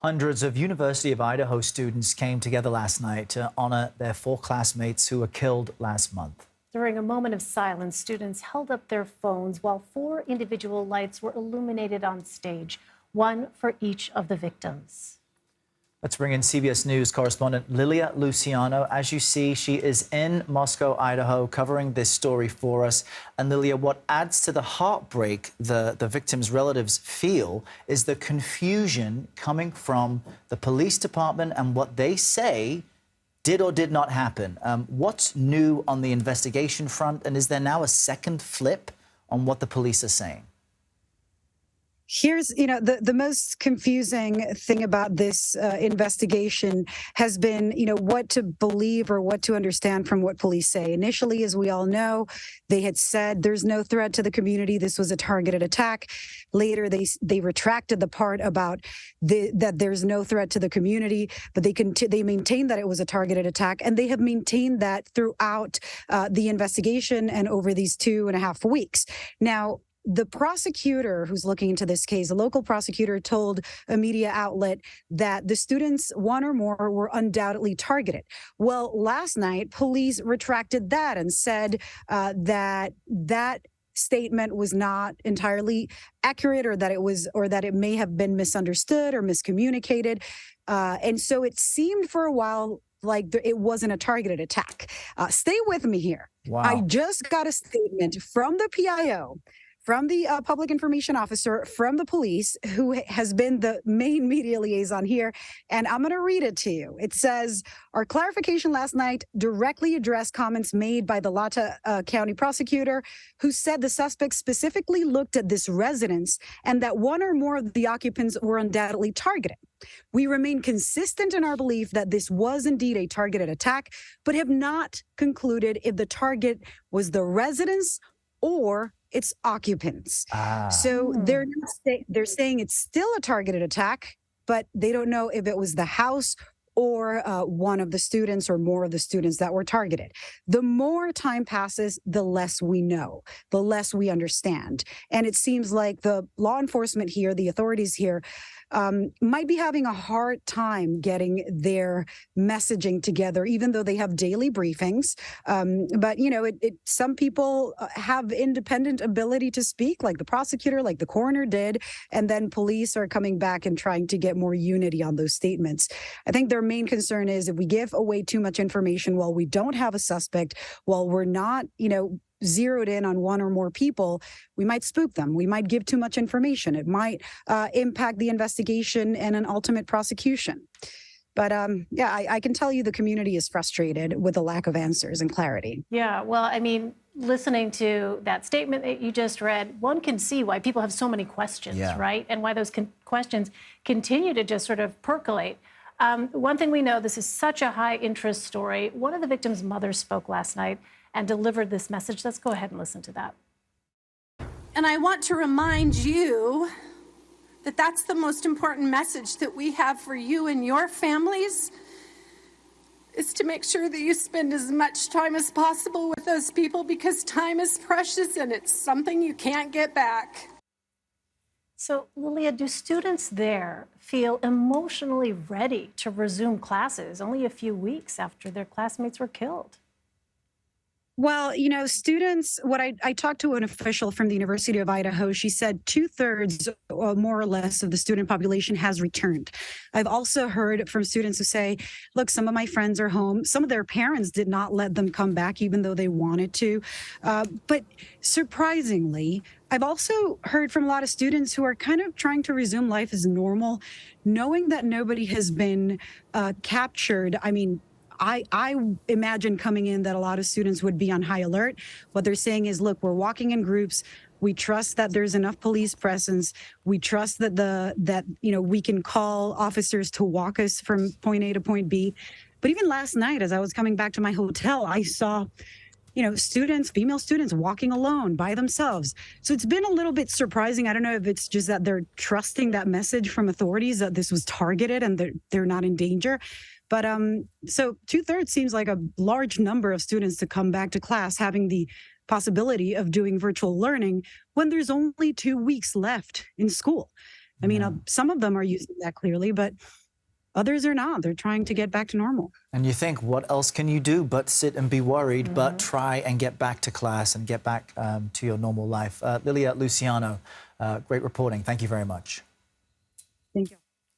Hundreds of University of Idaho students came together last night to honor their four classmates who were killed last month. During a moment of silence, students held up their phones while four individual lights were illuminated on stage, one for each of the victims. Let's bring in CBS News correspondent Lilia Luciano. As you see, she is in Moscow, Idaho, covering this story for us. And Lilia, what adds to the heartbreak the victims' relatives feel is the confusion coming from the police department and what they say did or did not happen. What's new on the investigation front? And is there now a second flip on what the police are saying? Here's, the most confusing thing about this investigation has been, what to believe or what to understand from what police say. Initially, as we all know, they had said there's no threat to the community. This was a targeted attack. Later, they retracted the part about that there's no threat to the community, but they maintained that it was a targeted attack, and they have maintained that throughout the investigation and over these 2.5 weeks. Now, the prosecutor who's looking into this case, a local prosecutor, told a media outlet that the students, one or more, were undoubtedly targeted. Well, last night, police retracted that and said that statement was not entirely accurate, or that it may have been misunderstood or miscommunicated. And so it seemed for a while like it wasn't a targeted attack. Stay with me here. Wow. I just got a statement from the PIO, from the public information officer, from the police, who has been the main media liaison here, and I'm going to read it to you. It says, our clarification last night directly addressed comments made by the Latah County prosecutor, who said the suspects specifically looked at this residence and that one or more of the occupants were undoubtedly targeted. We remain consistent in our belief that this was indeed a targeted attack, but have not concluded if the target was the residence or its occupants. So they're saying it's still a targeted attack, but they don't know if it was the house or one of the students or more of the students that were targeted. The more time passes, the less we know, the less we understand. And it seems like the law enforcement here, the authorities here, might be having a hard time getting their messaging together, even though they have daily briefings. But, some people have independent ability to speak, like the prosecutor, like the coroner did, and then police are coming back and trying to get more unity on those statements. I think their main concern is if we give away too much information while we don't have a suspect, while we're not, zeroed in on one or more people, we might spook them. We might give too much information. It might impact the investigation and an ultimate prosecution. But I can tell you the community is frustrated with the lack of answers and clarity. Yeah, well, listening to that statement that you just read, one can see why people have so many questions, right? And why those questions continue to just sort of percolate. One thing we know, this is such a high interest story. One of the victims' mothers spoke last night and delivered this message. Let's go ahead and listen to that. And I want to remind you that that's the most important message that we have for you and your families, is to make sure that you spend as much time as possible with those people, because time is precious and it's something you can't get back. So, Lilia, do students there feel emotionally ready to resume classes only a few weeks after their classmates were killed? Well, students, I talked to an official from the University of Idaho. She said 2/3, more or less, of the student population has returned. I've also heard from students who say, look, some of my friends are home. Some of their parents did not let them come back, even though they wanted to. But surprisingly, I've also heard from a lot of students who are kind of trying to resume life as normal, knowing that nobody has been captured. I imagine coming in that a lot of students would be on high alert. What they're saying is, look, we're walking in groups. We trust that there's enough police presence. We trust that we can call officers to walk us from point A to point B. But even last night, as I was coming back to my hotel, I saw students, female students, walking alone by themselves. So it's been a little bit surprising. I don't know if it's just that they're trusting that message from authorities that this was targeted and they're not in danger. But so 2/3 seems like a large number of students to come back to class, having the possibility of doing virtual learning when there's only 2 weeks left in school. I mean, some of them are using that clearly, but others are not. They're trying to get back to normal. And you think, what else can you do but sit and be worried, but try and get back to class and get back to your normal life? Lilia Luciano, great reporting. Thank you very much. Thank you.